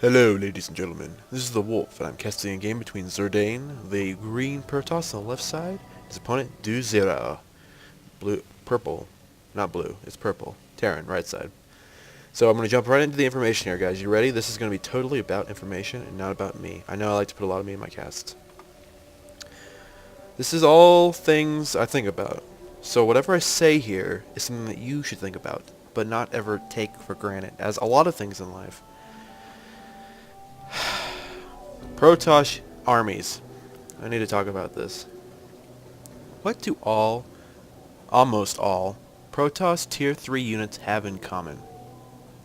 Hello, ladies and gentlemen. This is the Wolf, and I'm casting a game between Xirdain, the green Protoss on the left side, his opponent DeusZero, purple, not blue, it's purple, Terran, right side. So I'm going to jump right into the information here, guys. You ready? This is going to be totally about information and not about me. I know I like to put a lot of me in my casts. This is all things I think about. So whatever I say here is something that you should think about, but not ever take for granted, as a lot of things in life. Protoss armies. I need to talk about this. What do almost all, Protoss Tier 3 units have in common?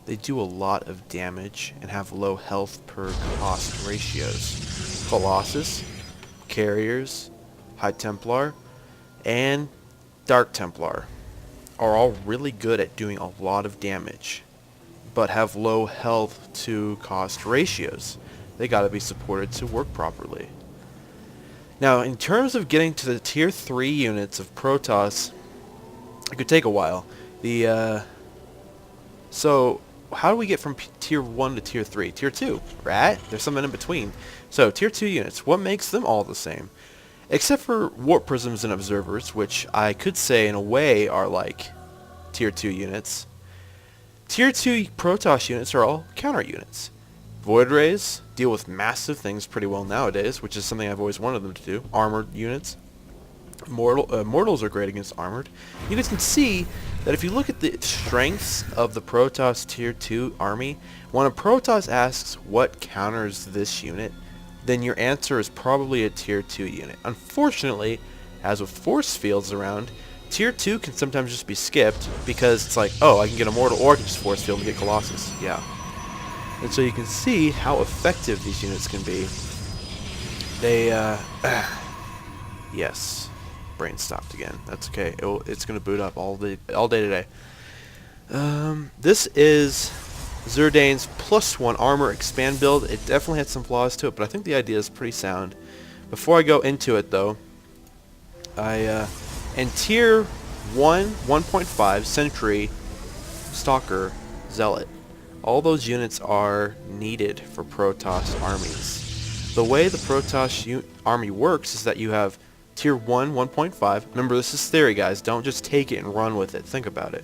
They do a lot of damage and have low health per cost ratios. Colossus, Carriers, High Templar, and Dark Templar are all really good at doing a lot of damage, but have low health to cost ratios. They gotta be supported to work properly. Now, in terms of getting to the Tier 3 units of Protoss, it could take a while. So, how do we get from Tier 1 to Tier 3? Tier 2, right? There's something in between. So, Tier 2 units, what makes them all the same? Except for Warp Prisms and Observers, which I could say in a way are like Tier 2 units. Tier 2 Protoss units are all counter units. Void Rays deal with massive things pretty well nowadays, which is something I've always wanted them to do. Armored units. Mortals are great against armored. You guys can see that if you look at the strengths of the Protoss Tier 2 army, when a Protoss asks what counters this unit, then your answer is probably a Tier 2 unit. Unfortunately, as with force fields around, Tier 2 can sometimes just be skipped because it's like, oh, I can get a Mortal or I can just force field and get Colossus. Yeah. And so you can see how effective these units can be. They, yes, brain stopped again. That's okay. It's gonna boot up all day today. This is Xirdain's +1 armor expand build. It definitely had some flaws to it, but I think the idea is pretty sound. Before I go into it, though, in Tier 1, 1.5, Sentry, Stalker, Zealot. All those units are needed for Protoss armies. The way the Protoss army works is that you have Tier 1, 1.5. Remember, this is theory, guys. Don't just take it and run with it. Think about it.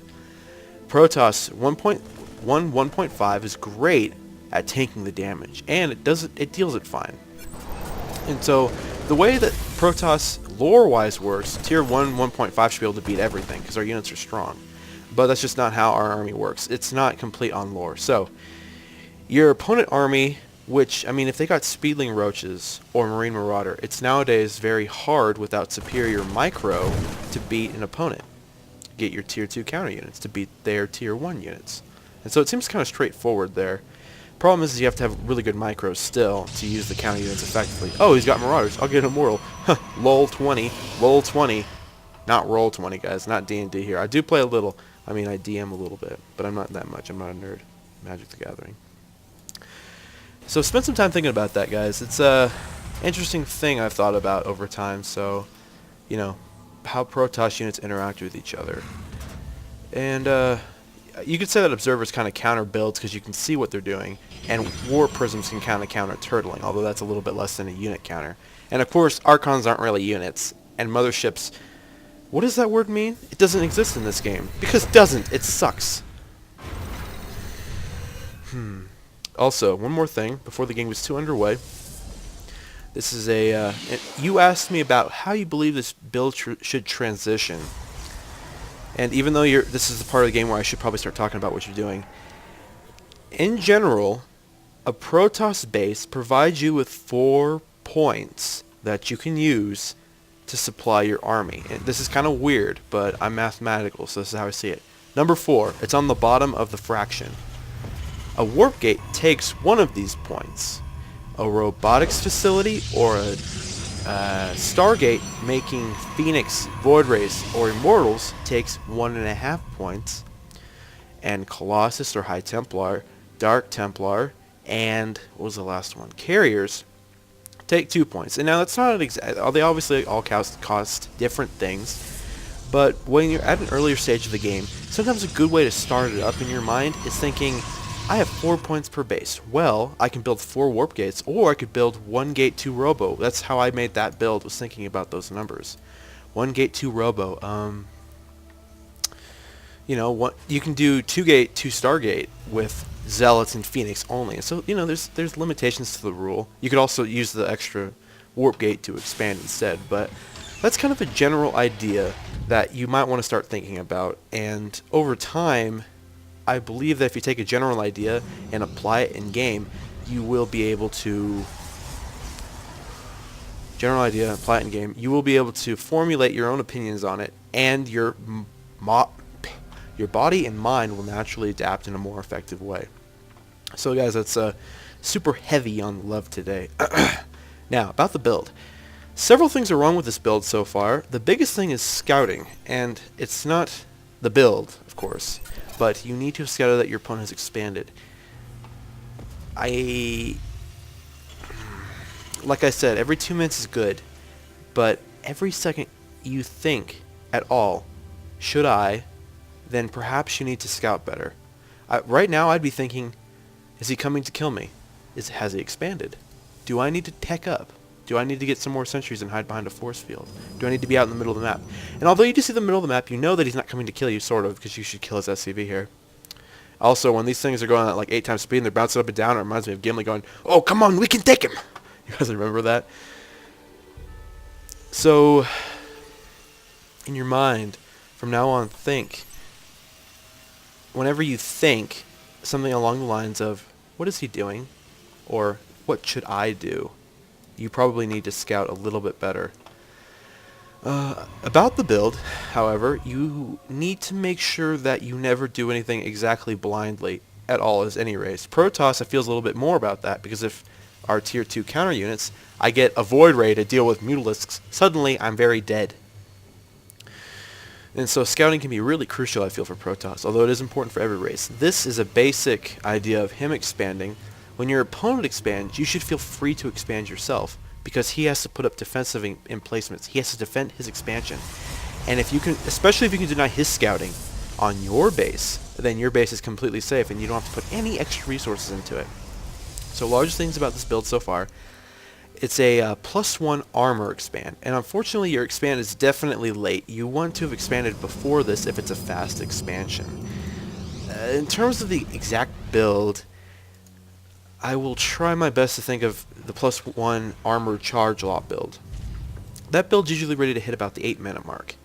Protoss 1.1, 1.5 is great at tanking the damage, and it deals it fine. And so, the way that Protoss lore-wise works, Tier 1, 1.5 should be able to beat everything, because our units are strong. But that's just not how our army works. It's not complete on lore. So, your opponent army, which, I mean, if they got Speedling Roaches or Marine Marauder, it's nowadays very hard without superior micro to beat an opponent. Get your Tier 2 counter units to beat their Tier 1 units. And so it seems kind of straightforward there. Problem is you have to have really good micros still to use the counter units effectively. Oh, he's got Marauders. I'll get a Mortal. Huh, lol 20. Lol 20. Not roll 20, guys. Not D&D here. I do play a little. I mean, I DM a little bit, but I'm not that much. I'm not a nerd. Magic the Gathering. So spend some time thinking about that, guys. It's a interesting thing I've thought about over time. So, you know, how Protoss units interact with each other. And you could say that Observers kind of counter builds because you can see what they're doing, and War Prisms can kind of counter turtling, although that's a little bit less than a unit counter. And of course, Archons aren't really units, and Motherships. What does that word mean? It doesn't exist in this game. Because it doesn't. It sucks. Also, one more thing before the game gets too underway. This is you asked me about how you believe this build should transition. And even though this is the part of the game where I should probably start talking about what you're doing. In general, a Protoss base provides you with 4 points that you can use to supply your army. And this is kind of weird, but I'm mathematical, so this is how I see it. Number 4, it's on the bottom of the fraction. A warp gate takes one of these points. A robotics facility or a Stargate making Phoenix, Void Rays, or Immortals takes 1.5 points. And Colossus or High Templar, Dark Templar, and what was the last one? Carriers take 2 points. And now that's not an exact. They obviously all cost different things, but when you're at an earlier stage of the game, sometimes a good way to start it up in your mind is thinking, I have 4 points per base. Well, I can build 4 warp gates, or I could build 1 gate 2 robo. That's how I made that build, was thinking about those numbers. 1 gate 2 robo. You know, what you can do 2 gate 2 stargate with zealots and phoenix only. So, you know, there's limitations to the rule. You could also use the extra warp gate to expand instead, but that's kind of a general idea that you might want to start thinking about. And over time, I believe that if you take a general idea and apply it in game, you will be able to you will be able to formulate your own opinions on it, and your body and mind will naturally adapt in a more effective way. So guys, that's super heavy on love today. Now, about the build. Several things are wrong with this build so far. The biggest thing is scouting, and it's not the build, of course, but you need to have scouted that your opponent has expanded. Like I said, every 2 minutes is good, but every second you think at all, should I, then perhaps you need to scout better. Right now I'd be thinking, is he coming to kill me? Has he expanded? Do I need to tech up? Do I need to get some more sentries and hide behind a force field? Do I need to be out in the middle of the map? And although you do see the middle of the map, you know that he's not coming to kill you, sort of, because you should kill his SCV here. Also, when these things are going at like 8 times speed and they're bouncing up and down, it reminds me of Gimli going, "Oh, come on, we can take him!" You guys remember that? So, in your mind, from now on, whenever you think something along the lines of, what is he doing? Or, what should I do? You probably need to scout a little bit better. About the build, however, you need to make sure that you never do anything exactly blindly at all as any race. Protoss, I feel, is a little bit more about that, because if our tier 2 counter units, I get a Void Ray to deal with Mutalisks, suddenly I'm very dead. And so scouting can be really crucial, I feel, for Protoss, although it is important for every race. This is a basic idea of him expanding. When your opponent expands, you should feel free to expand yourself, because he has to put up defensive emplacements. He has to defend his expansion. And if you can, especially if you can deny his scouting on your base, then your base is completely safe and you don't have to put any extra resources into it. So largest things about this build so far, it's a +1 armor expand, and unfortunately your expand is definitely late. You want to have expanded before this if it's a fast expansion. In terms of the exact build, I will try my best to think of the +1 armor charge lot build. That build's usually ready to hit about the 8-minute mark.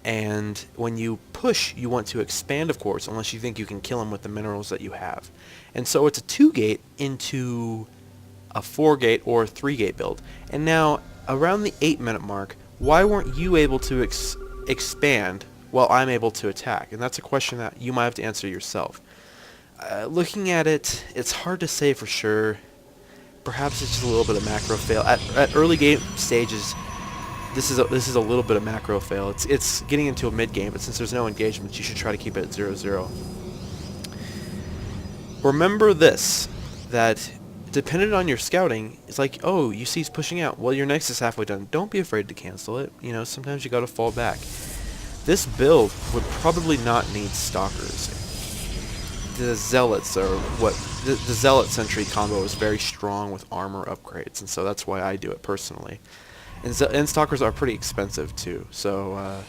And when you push, you want to expand, of course, unless you think you can kill him with the minerals that you have. And so it's a 2-gate into a 4-gate or 3-gate build. And now, around the 8-minute mark, why weren't you able to expand while I'm able to attack? And that's a question that you might have to answer yourself. Looking at it, it's hard to say for sure. Perhaps it's just a little bit of macro fail. At early game stages, this is a little bit of macro fail. It's getting into a mid game, but since there's no engagement, you should try to keep it at 0-0. Remember this, that dependent on your scouting, it's like, oh, you see he's pushing out. Well, your next is halfway done. Don't be afraid to cancel it. You know, sometimes you gotta fall back. This build would probably not need stalkers. The zealots are what the zealot sentry combo is very strong with armor upgrades, and so that's why I do it personally. And stalkers are pretty expensive too. So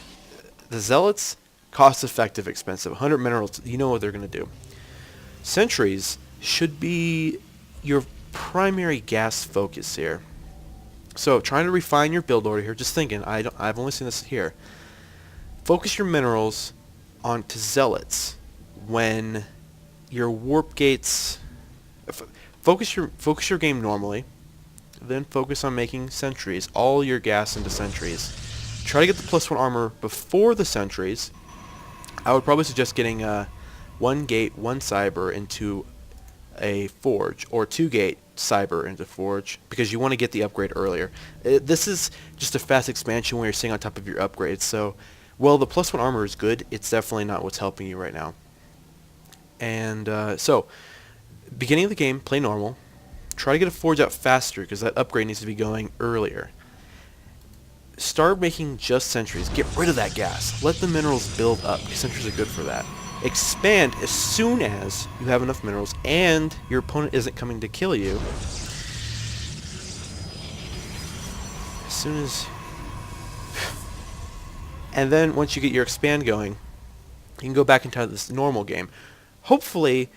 the zealots, cost effective, expensive. 100 minerals, you know what they're gonna do. Sentries should be your primary gas focus here. So trying to refine your build order here, just thinking, I've only seen this here. Focus your minerals onto zealots when your warp gates. Focus your game normally, then focus on making sentries, all your gas into sentries. Try to get the +1 armor before the sentries. I would probably suggest getting 1 gate, 1 cyber into a forge, or 2 gate cyber into forge, because you want to get the upgrade earlier. This is just a fast expansion where you're sitting on top of your upgrades, so while the +1 armor is good, it's definitely not what's helping you right now. And so, beginning of the game, play normal. Try to get a forge out faster, because that upgrade needs to be going earlier. Start making just sentries. Get rid of that gas. Let the minerals build up, because sentries are good for that. expand as soon as you have enough minerals and your opponent isn't coming to kill you. As soon as... And then once you get your expand going, you can go back into this normal game. Hopefully,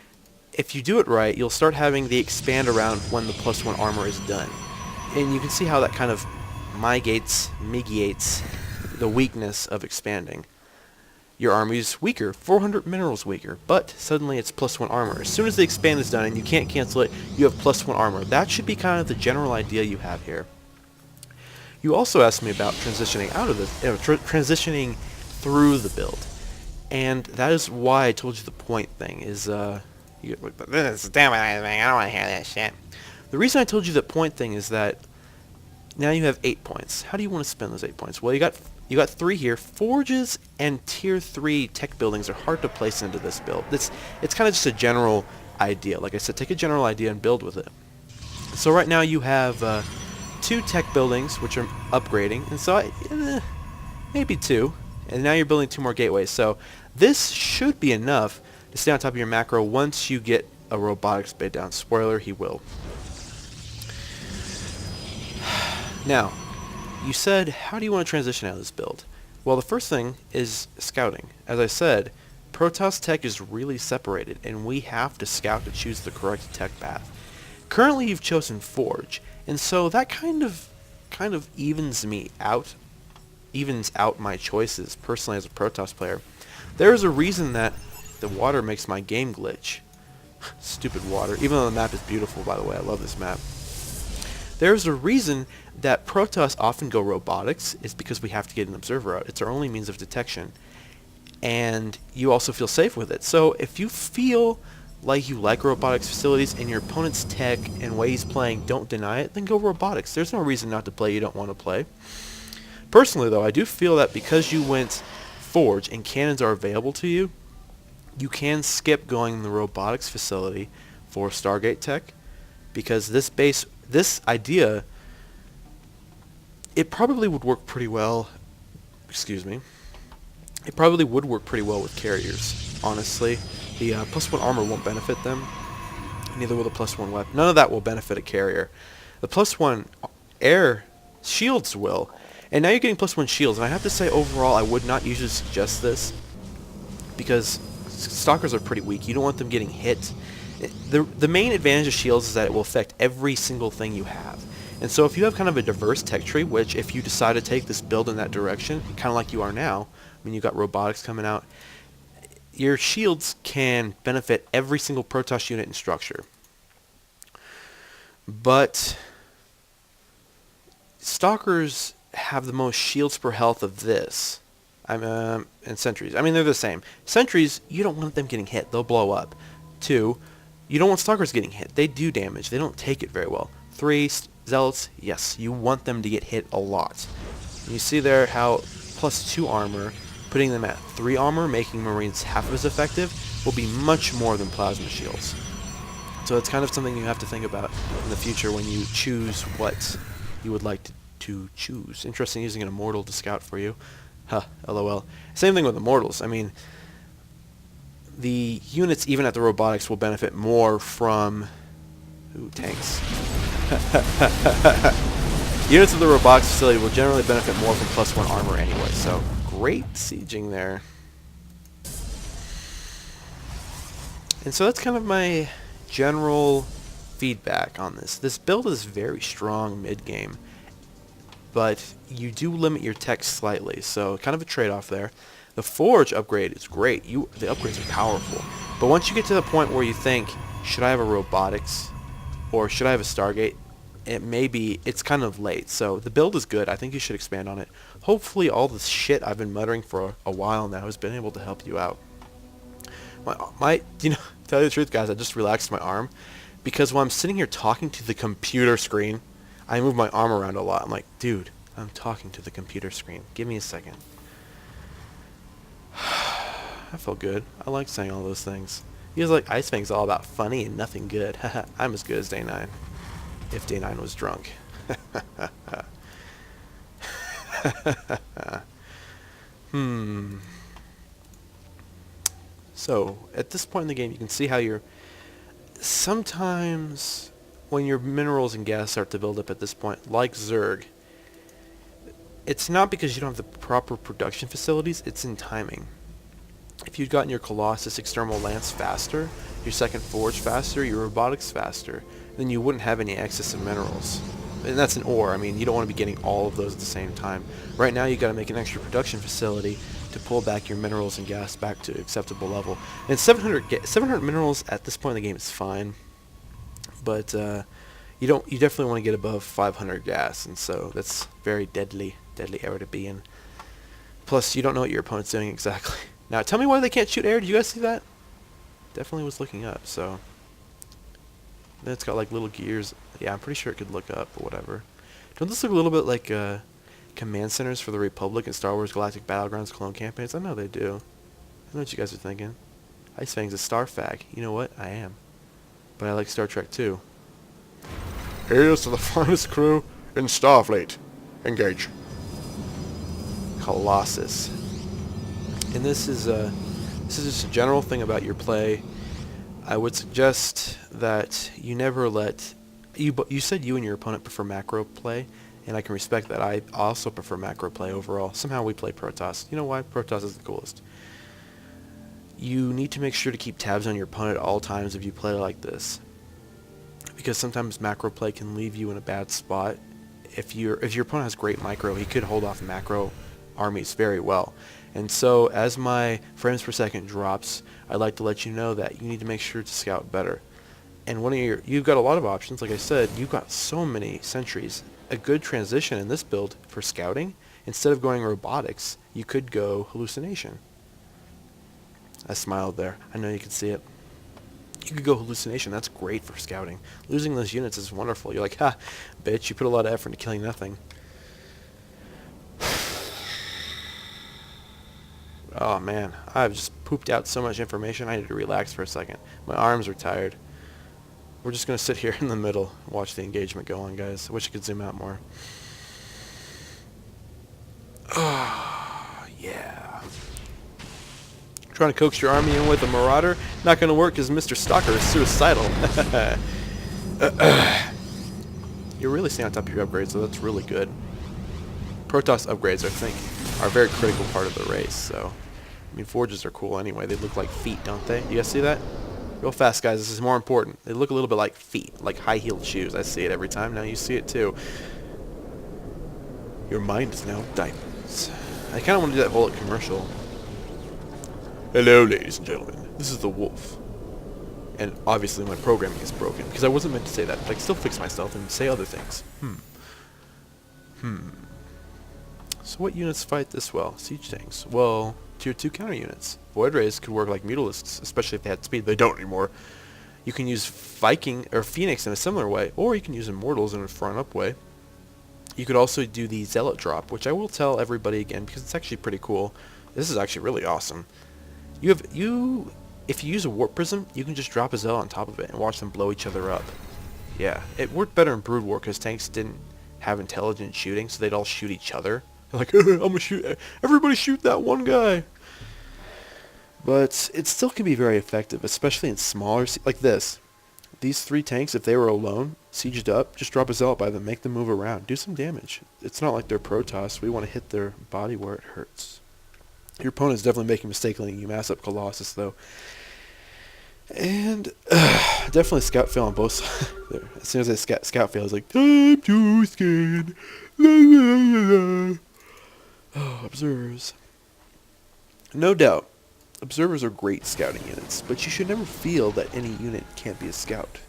if you do it right, you'll start having the expand around when the +1 armor is done. And you can see how that kind of mitigates the weakness of expanding. Your army's weaker, 400 minerals weaker, but suddenly it's +1 armor. As soon as the expand is done and you can't cancel it, you have +1 armor. That should be kind of the general idea you have here. You also asked me about transitioning out of this, transitioning through the build. And that is why I told you the point thing is, This is demonizing. I don't want to hear that shit. the reason I told you the point thing is that now you have 8 points. How do you want to spend those 8 points? Well, you got 3 here. Forges and tier 3 tech buildings are hard to place into this build. It's kind of just a general idea. Like I said, take a general idea and build with it. So right now you have 2 tech buildings which are upgrading, and so maybe 2. And now you're building 2 more gateways. So this should be enough to stay on top of your macro once you get a robotics bid down. Spoiler, he will. Now, you said, how do you want to transition out of this build? Well, the first thing is scouting. As I said, Protoss tech is really separated, and we have to scout to choose the correct tech path. Currently, you've chosen Forge, and so that kind of evens out my choices personally as a Protoss player. There's a reason that the water makes my game glitch. Stupid water. Even though the map is beautiful, by the way, I love this map. There's a reason that Protoss often go robotics, is because we have to get an observer out. It's our only means of detection. And you also feel safe with it. So if you feel like you like robotics facilities and your opponent's tech and way he's playing don't deny it, then go robotics. There's no reason not to play you don't want to play. Personally, though, I do feel that because you went Forge and cannons are available to you, you can skip going in the robotics facility for Stargate tech, because this idea, it probably would work pretty well. Excuse me. It probably would work pretty well with carriers. Honestly, the +1 armor won't benefit them. Neither will the +1 weapon. None of that will benefit a carrier. The +1 air shields will. And now you're getting +1 shields, and I have to say overall I would not usually suggest this because stalkers are pretty weak. You don't want them getting hit. The main advantage of shields is that it will affect every single thing you have. And so if you have kind of a diverse tech tree, which if you decide to take this build in that direction, kind of like you are now, I mean you've got robotics coming out, your shields can benefit every single Protoss unit and structure. But stalkers have the most shields per health of this. And sentries. I mean, they're the same. Sentries, you don't want them getting hit. They'll blow up. 2, you don't want stalkers getting hit. They do damage. They don't take it very well. 3, zealots, yes, you want them to get hit a lot. And you see there how +2 armor, putting them at 3 armor, making Marines half as effective, will be much more than plasma shields. So it's kind of something you have to think about in the future when you choose what you would like to choose. Interesting using an immortal to scout for you. Huh, lol. Same thing with immortals. I mean, the units even at the robotics will benefit more from... Ooh, tanks. Units of the robotics facility will generally benefit more from +1 armor anyway, so great sieging there. And so that's kind of my general feedback on this. This build is very strong mid-game, but you do limit your tech slightly, so kind of a trade-off there. The Forge upgrade is great. The upgrades are powerful. But once you get to the point where you think, should I have a robotics or should I have a Stargate, it's kind of late. So the build is good. I think you should expand on it. Hopefully all the shit I've been muttering for a while now has been able to help you out. Tell you the truth, guys, I just relaxed my arm because when I'm sitting here talking to the computer screen, I move my arm around a lot. I'm like, dude, I'm talking to the computer screen. Give me a second. I felt good. I like saying all those things. He was like, Ice Fang's all about funny and nothing good. I'm as good as Day 9. If Day 9 was drunk. So, at this point in the game, you can see how you're... Sometimes, when your minerals and gas start to build up at this point, like Zerg, it's not because you don't have the proper production facilities, it's in timing. If you'd gotten your Colossus External Lance faster, your second Forge faster, your Robotics faster, then you wouldn't have any excess of minerals. And that's an ore. I mean, you don't want to be getting all of those at the same time. Right now, you got to make an extra production facility to pull back your minerals and gas back to acceptable level. And 700 minerals at this point in the game is fine, but you definitely want to get above 500 gas, and so that's very deadly area to be in. Plus, you don't know what your opponent's doing exactly. Now, tell me why they can't shoot air. Did you guys see that? Definitely was looking up, so... Then it's got like little gears. Yeah, I'm pretty sure it could look up or whatever. Don't this look a little bit like command centers for the Republic and Star Wars Galactic Battlegrounds clone campaigns? I know they do. I know what you guys are thinking. Ice Fang's a star fag. You know what? I am. But I like Star Trek too. Here's to the finest crew in Starfleet. Engage. Colossus. And this is just a general thing about your play. I would suggest that you never let... You said you and your opponent prefer macro play, and I can respect that. I also prefer macro play overall. Somehow we play Protoss. You know why? Protoss is the coolest. You need to make sure to keep tabs on your opponent at all times if you play like this, because sometimes macro play can leave you in a bad spot. If your opponent has great micro, he could hold off macro armies very well. And so as my frames per second drops, I'd like to let you know that you need to make sure to scout better. And you've got a lot of options. Like I said, you've got so many sentries. A good transition in this build for scouting, instead of going robotics, you could go hallucination. I smiled there. I know you can see it. You could go hallucination. That's great for scouting. Losing those units is wonderful. You're like, ha, bitch, you put a lot of effort into killing nothing. Oh man, I've just pooped out so much information. I need to relax for a second. My arms are tired. We're just going to sit here in the middle and watch the engagement go on, guys. I wish I could zoom out more. Oh, yeah. Trying to coax your army in with a Marauder? Not going to work because Mr. Stalker is suicidal. You're really staying on top of your upgrades, so that's really good. Protoss upgrades, I think, are a very critical part of the race, so... I mean, forges are cool anyway. They look like feet, don't they? You guys see that? Real fast, guys. This is more important. They look a little bit like feet, like high-heeled shoes. I see it every time. Now you see it too. Your mind is now diamonds. I kind of want to do that whole commercial. Hello, ladies and gentlemen. This is the wolf. And obviously my programming is broken, because I wasn't meant to say that. But I can still fix myself and say other things. So what units fight this well? Siege tanks. Well, tier 2 counter units. Void Rays could work like Mutalisks, especially if they had speed. They don't anymore. You can use Viking or Phoenix in a similar way, or you can use Immortals in a front-up way. You could also do the Zealot drop, which I will tell everybody again because it's actually pretty cool. This is actually really awesome. If you use a Warp Prism, you can just drop a Zealot on top of it and watch them blow each other up. Yeah, it worked better in Brood War because tanks didn't have intelligent shooting, so they'd all shoot each other. They're like, I'm gonna shoot, everybody shoot that one guy. But it still can be very effective, especially in smaller, like this. These 3 tanks, if they were alone, sieged up, just drop a Zealot by them, make them move around, do some damage. It's not like they're Protoss. We want to hit their body where it hurts. Your opponent's definitely making a mistake letting you mass up Colossus, though. And definitely scout fail on both sides. There. As soon as I scout fail, I was like, I'm too scared. La, la, la, la. Oh, observers. No doubt, observers are great scouting units, but you should never feel that any unit can't be a scout.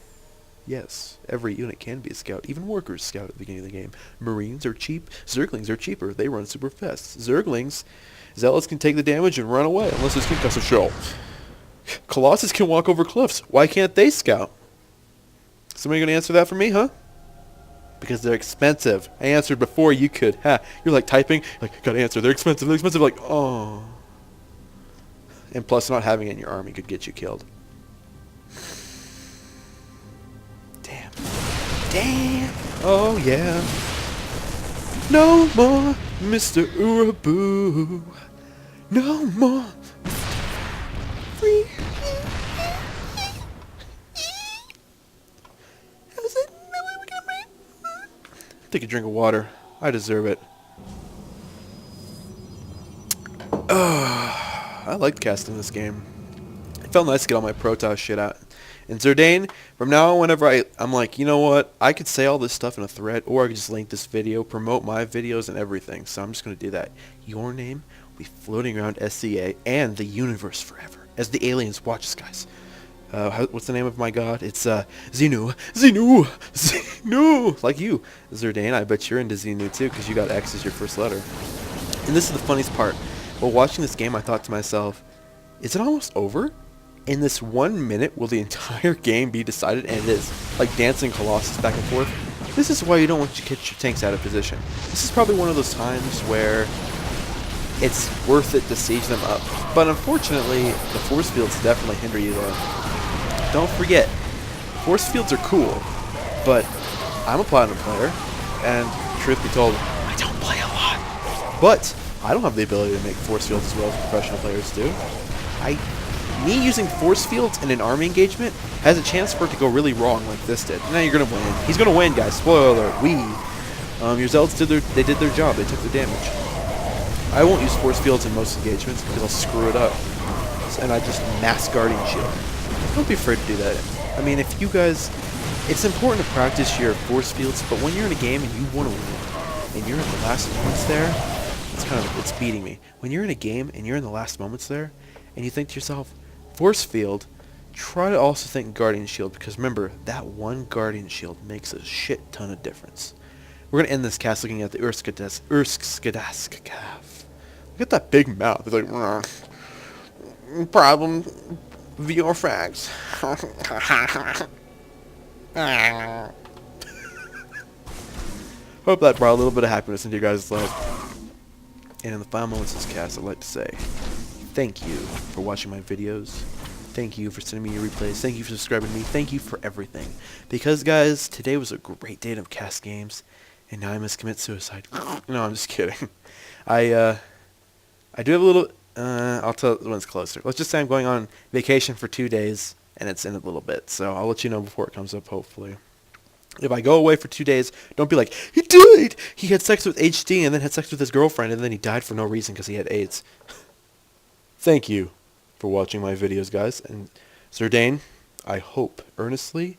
Yes, every unit can be a scout. Even workers scout at the beginning of the game. Marines are cheap. Zerglings are cheaper. They run super fast. Zerglings, Zealots can take the damage and run away unless it's concussive shell. Colossus can walk over cliffs. Why can't they scout? Somebody gonna answer that for me, huh? Because they're expensive. I answered before you could. Ha! You're like typing, like, gotta answer. They're expensive. They're expensive. Like, oh. And plus, not having it in your army could get you killed. Damn. Damn. Oh yeah. No more, Mr. Uraboo. No more. Free. take a drink of water. I deserve it. I liked casting this game. It felt nice to get all my Protoss shit out. And Xirdain, from now on, whenever I'm like, you know what, I could say all this stuff in a thread, or I could just link this video, promote my videos and everything. So I'm just going to do that. Your name will be floating around SCA and the universe forever as the aliens watch us, guys. What's the name of my god? It's Xenu. Like you, Xirdain. I bet you're into Xenu too, because you got X as your first letter. And this is the funniest part. While watching this game, I thought to myself, is it almost over? In this 1 minute, will the entire game be decided? And it is. Like dancing Colossus back and forth. This is why you don't want to get your tanks out of position. This is probably one of those times where it's worth it to siege them up. But unfortunately, the force fields definitely hinder you there. Don't forget, force fields are cool, but I'm a Platinum player, and truth be told, I don't play a lot. But I don't have the ability to make force fields as well as professional players do. Me using force fields in an army engagement has a chance for it to go really wrong like this did. Now you're going to win. He's going to win, guys. Spoiler alert. Your Zealots did their job. They took the damage. I won't use force fields in most engagements because I'll screw it up. And I just mass Guardian Shield. Don't be afraid to do that. I mean, if you guys... It's important to practice your force fields, but when you're in a game and you want to win, and you're in the last moments there, it's beating me. When you're in a game and you're in the last moments there, and you think to yourself, force field, try to also think Guardian Shield, because remember, that one Guardian Shield makes a shit ton of difference. We're going to end this cast looking at the Urskadask calf. Look at that big mouth. It's like, Problem. VR frags. Hope that brought a little bit of happiness into your guys' life. And in the final moments of this cast, I'd like to say thank you for watching my videos. Thank you for sending me your replays. Thank you for subscribing to me. Thank you for everything. Because, guys, today was a great day to cast games, and now I must commit suicide. No, I'm just kidding. I do have a little... I'll tell it when it's closer. Let's just say I'm going on vacation for 2 days, and it's in a little bit. So I'll let you know before it comes up, hopefully. If I go away for 2 days, don't be like, he died! He had sex with HD and then had sex with his girlfriend, and then he died for no reason because he had AIDS. Thank you for watching my videos, guys. And Xirdain, I hope earnestly,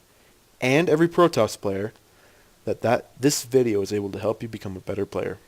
and every Protoss player, that this video is able to help you become a better player.